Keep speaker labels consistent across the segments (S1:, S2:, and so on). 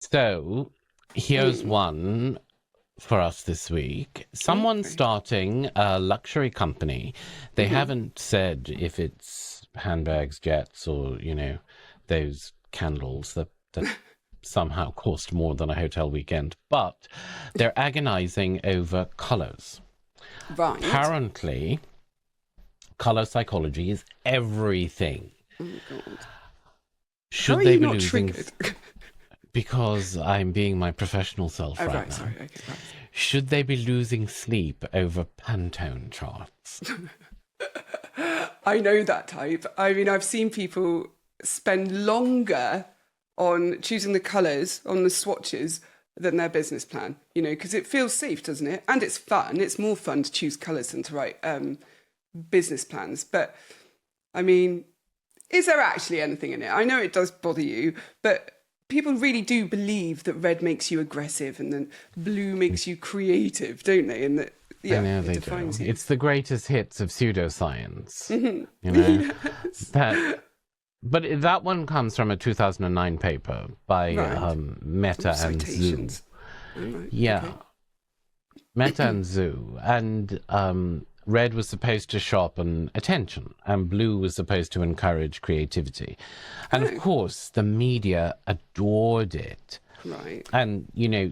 S1: So here's one for us this week. Someone's
S2: Okay.
S1: starting a luxury company. They haven't said if it's handbags, jets, or, those candles that somehow cost more than a hotel weekend. But they're agonizing over colors.
S2: Right.
S1: Apparently, color psychology is everything.
S2: Oh God. How
S1: Should
S2: are
S1: they
S2: you
S1: be
S2: not
S1: losing?
S2: triggered?
S1: Because I'm being my professional self
S2: Oh
S1: right
S2: right,
S1: now.
S2: sorry. Okay, right.
S1: Should they be losing sleep over Pantone charts?
S2: I know that type. I mean, I've seen people spend longer on choosing the colours on the swatches than their business plan. Because it feels safe, doesn't it? And it's fun. It's more fun to choose colours than to write business plans. But I mean, is there actually anything in it? I know it does bother you, but people really do believe that red makes you aggressive and then blue makes you creative, don't they? And that,
S1: I
S2: yeah,
S1: know
S2: it
S1: they do.
S2: defines you.
S1: It's the greatest hits of pseudoscience, you know?
S2: Yes.
S1: That, but that one comes from a 2009 paper by
S2: Right. Oh,
S1: Meta and Zhu.
S2: citations. All right.
S1: Yeah,
S2: Okay.
S1: Meta and Zhu. And red was supposed to sharpen attention, and blue was supposed to encourage creativity. And of
S2: Oh,
S1: course, the media adored it.
S2: right.
S1: And,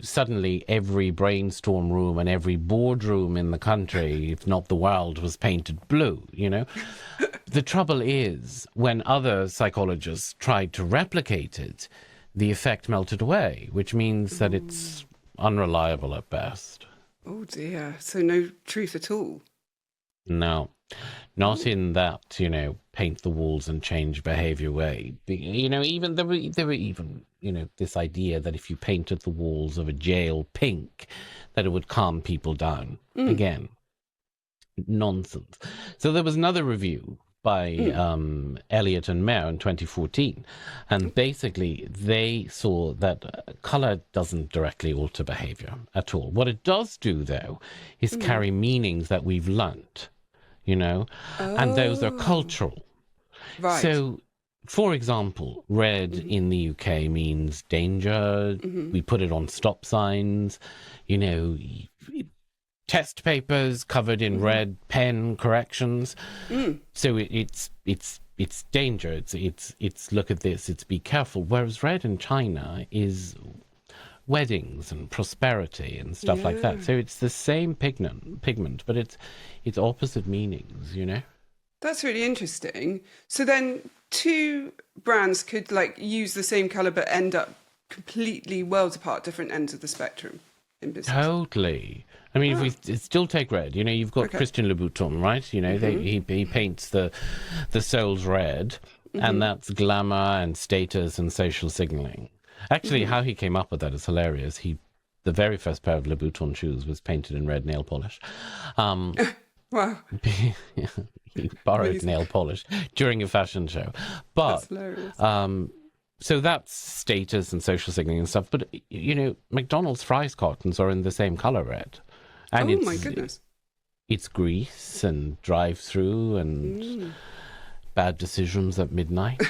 S1: suddenly every brainstorm room and every boardroom in the country, if not the world, was painted blue. The trouble is, when other psychologists tried to replicate it, the effect melted away, which means that it's unreliable at best.
S2: Oh dear. So no truth at all.
S1: No, not
S2: Oh.
S1: in that, paint the walls and change behavior way. Even there were even, this idea that if you painted the walls of a jail pink, that it would calm people down. Again, nonsense. So there was another review by Elliott and Mayer in 2014, and basically they saw that color doesn't directly alter behavior at all. What it does do, though, is carry meanings that we've learnt, and those are
S2: Oh.
S1: cultural.
S2: Right.
S1: So, for example, red in the UK means danger. We put it on stop signs, you know, test papers covered in red, pen corrections. So it's danger. It's look at this. It's be careful. Whereas red in China is weddings and prosperity and stuff like
S2: Yeah.
S1: that. So it's the same pigment, but it's opposite meanings.
S2: That's really interesting. So then two brands could like use the same color but end up completely worlds apart, different ends of the spectrum in business.
S1: Totally. I mean, if we still take red, you've got
S2: Okay.
S1: Christian Louboutin, right? He paints the soles red, and that's glamour and status and social signaling. Actually, how he came up with that is hilarious. The very first pair of Louboutin shoes was painted in red nail polish. Um,
S2: Wow.
S1: he borrowed
S2: Amazing.
S1: nail polish during a fashion show,
S2: That's
S1: but
S2: hilarious.
S1: so that's status and social signaling and stuff. But McDonald's fries cartons are in the same color red, and
S2: Oh my goodness.
S1: it's grease and drive-through and bad decisions at midnight.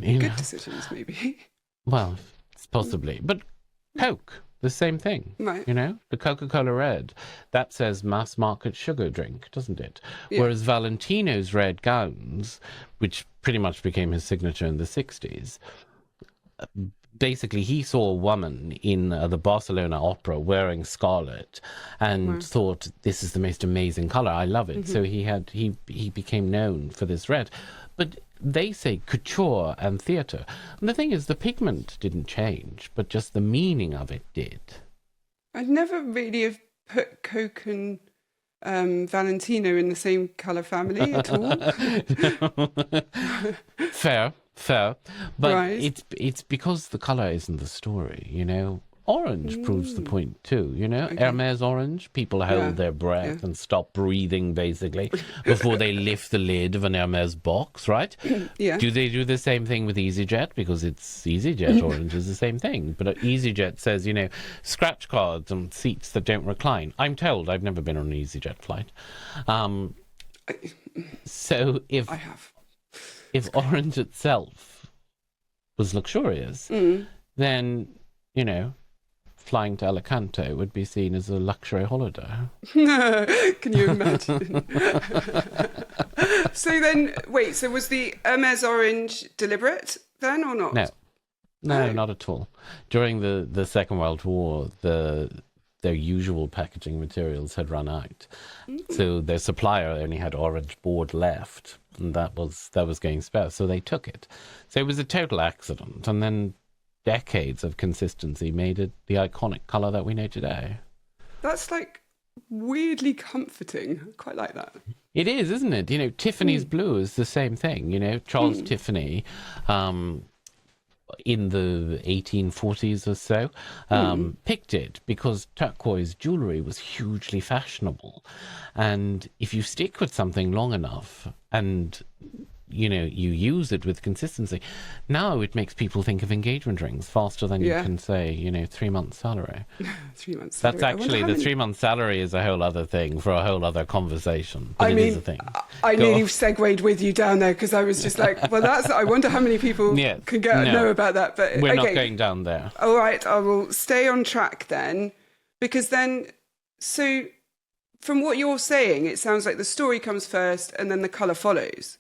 S1: you know,
S2: Good decisions, maybe.
S1: well, it's possibly, but Coke, the same thing.
S2: Right.
S1: The Coca-Cola Red, that says mass market sugar drink, doesn't it?
S2: Yeah.
S1: Whereas Valentino's red gowns, which pretty much became his signature in the 60s, basically he saw a woman in the Barcelona opera wearing scarlet and thought, this is the most amazing color, I love it. So he became known for this red. But they say couture and theater, and the thing is, the pigment didn't change, but just the meaning of it did.
S2: I'd never really have put Coke and Valentino in the same colour family at all.
S1: Fair, but
S2: Right.
S1: it's because the color isn't the story. Orange proves the point too. Hermes orange. People hold their breath and stop breathing basically before they lift the lid of an Hermes box, right?
S2: Yeah.
S1: Do they do the same thing with EasyJet? Because it's EasyJet orange is the same thing. But EasyJet says, scratch cards and seats that don't recline. I'm told. I've never been on an EasyJet flight. So if
S2: I have.
S1: orange itself was luxurious, then you know, flying to Alicante would be seen as a luxury holiday.
S2: Can you imagine? So then, wait, so was the Hermes orange deliberate then or not?
S1: No, not at all. During the Second World War, their usual packaging materials had run out. So their supplier only had orange board left, and that was going spare. So they took it. So it was a total accident, and then decades of consistency made it the iconic color that we know today.
S2: That's like weirdly comforting. I quite like that.
S1: It is, isn't it? You know, Tiffany's blue is the same thing. You know, Charles Tiffany, in the 1840s or so, picked it because turquoise jewelry was hugely fashionable. And if you stick with something long enough and, you know, you use it with consistency, now it makes people think of engagement rings faster than you can say, you know, 3 months salary.
S2: 3 months salary.
S1: That's actually, the 3 month salary is a whole other thing for a whole other conversation. But
S2: I
S1: it
S2: mean,
S1: is a thing.
S2: I nearly segued with you down there because I was just like, well, I wonder how many people can know about that. But
S1: we're not going down there.
S2: All right, I will stay on track then, because then, so from what you're saying, it sounds like the story comes first and then the colour follows.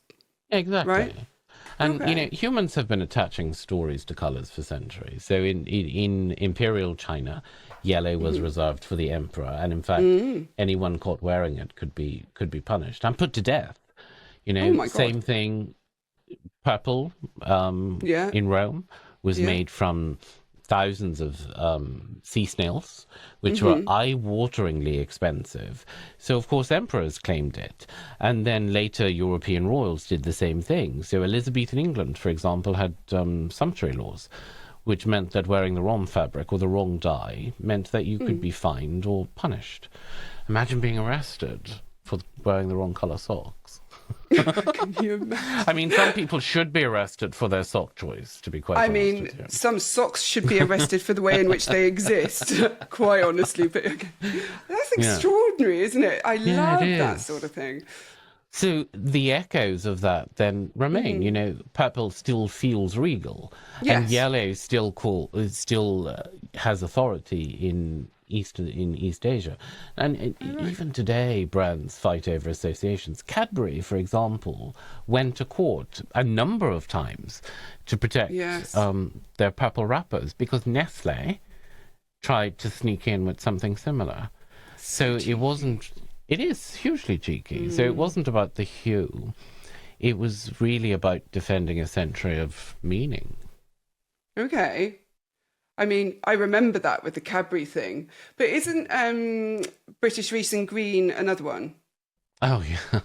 S1: Exactly.
S2: Right?
S1: And, you know, humans have been attaching stories to colours for centuries. So in Imperial China, yellow was reserved for the emperor. And in fact, anyone caught wearing it could be punished and put to death. You know, same thing, purple in Rome was made from thousands of sea snails, which were eye-wateringly expensive. So, of course, emperors claimed it. And then later European royals did the same thing. So Elizabethan England, for example, had sumptuary laws, which meant that wearing the wrong fabric or the wrong dye meant that you could be fined or punished. Imagine being arrested for wearing the wrong colour socks.
S2: Can you imagine?
S1: I mean, some people should be arrested for their sock choice, to be quite honest with you.
S2: Some socks should be arrested for the way in which they exist, quite honestly. But that's extraordinary, isn't it? I love that sort of thing.
S1: So the echoes of that then remain. You know, purple still feels regal, and yellow still has authority in East Asia, and even today brands fight over associations. Cadbury, for example, went to court a number of times to protect their purple wrappers because Nestle tried to sneak in with something similar. So it wasn't. It is hugely cheeky. So it wasn't about the hue. It was really about defending a century of meaning.
S2: Okay. I mean, I remember that with the Cadbury thing. But isn't British Racing Green another one?
S1: Oh, yeah.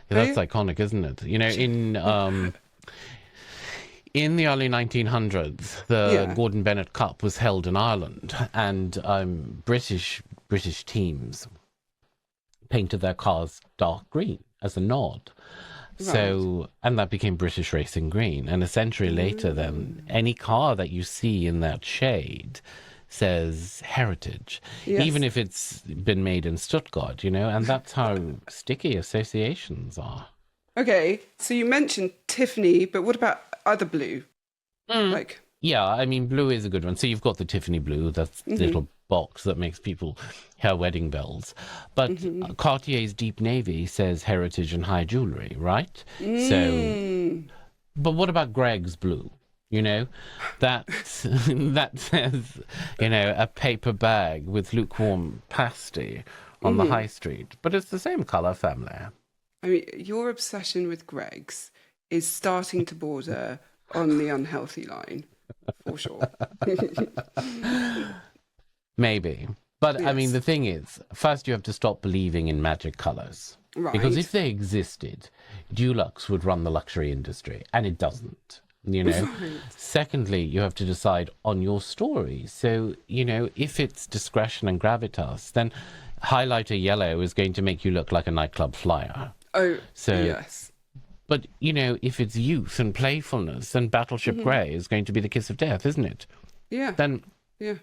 S1: That's iconic, isn't it? You know, in the early 1900s, the Gordon Bennett Cup was held in Ireland, and British teams painted their cars dark green as a nod. So, and that became British Racing Green. And a century later, then, any car that you see in that shade says heritage, even if it's been made in Stuttgart, you know, and that's how sticky associations are. Okay,
S2: so you mentioned Tiffany, but what about other blue?
S1: Yeah, I mean, blue is a good one. So you've got the Tiffany blue, that's the little box that makes people hear wedding bells. But Cartier's Deep Navy says heritage and high jewelry, right? So, but what about Greg's blue? You know, that says, you know, a paper bag with lukewarm pasty on the high street. But it's the same colour family.
S2: I mean, your obsession with Greg's is starting to border on the unhealthy line, for sure.
S1: Maybe. But, I mean, the thing is, first you have to stop believing in magic colours. Right. Because if they existed, Dulux would run the luxury industry, and it doesn't, you know. Right. Secondly, you have to decide on your story. So, you know, if it's discretion and gravitas, then highlighter yellow is going to make you look like a nightclub flyer.
S2: Oh, so, yes.
S1: But, you know, if it's youth and playfulness, then Battleship Grey is going to be the kiss of death, isn't it?
S2: Yeah.
S1: Then...
S2: yeah.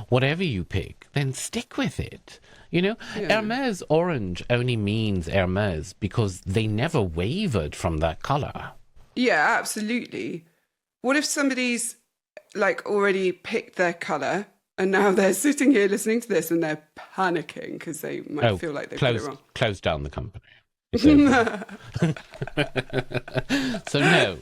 S1: Whatever you pick, then stick with it. You know, Hermes orange only means Hermes because they never wavered from that colour.
S2: Yeah, absolutely. What if somebody's like already picked their colour, and now they're sitting here listening to this and they're panicking because they might feel like they put it wrong.
S1: Close down the company. It's over. So no,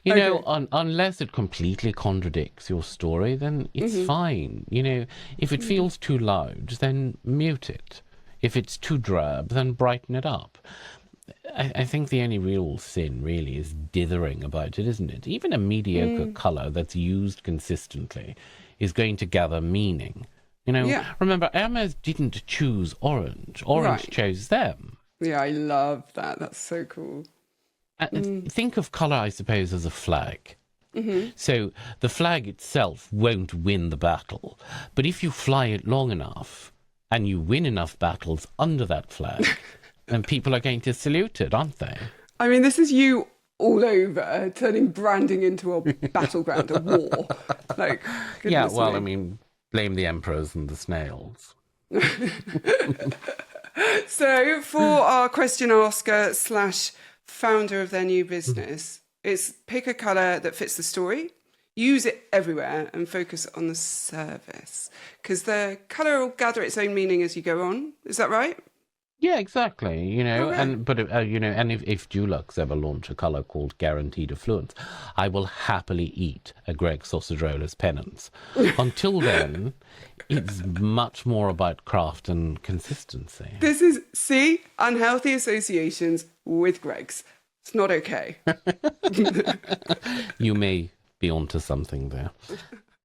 S1: you know, unless it completely contradicts your story, then it's fine. You know, if it feels too loud, then mute it. If it's too drab, then brighten it up. I think the only real sin really is dithering about it, isn't it? Even a mediocre colour that's used consistently is going to gather meaning. You know, remember, Hermes didn't choose orange. Orange chose them.
S2: Yeah, I love that. That's so cool.
S1: Think of colour, I suppose, as a flag. So the flag itself won't win the battle. But if you fly it long enough and you win enough battles under that flag, then people are going to salute it, aren't they?
S2: I mean, this is you all over, turning branding into a battleground, a war. Like,
S1: yeah, well, me. I mean, blame the emperors and the snails.
S2: So for our question asker / founder of their new business, it's pick a colour that fits the story, use it everywhere, and focus on the service. Because the colour will gather its own meaning as you go on. Is that right?
S1: Yeah, exactly. You know, you know, and if Dulux ever launch a colour called Guaranteed Affluence, I will happily eat a Greg sausage roll as penance. Until then, it's much more about craft and consistency.
S2: This is, see, unhealthy associations with Greg's. It's not okay.
S1: You may be onto something there.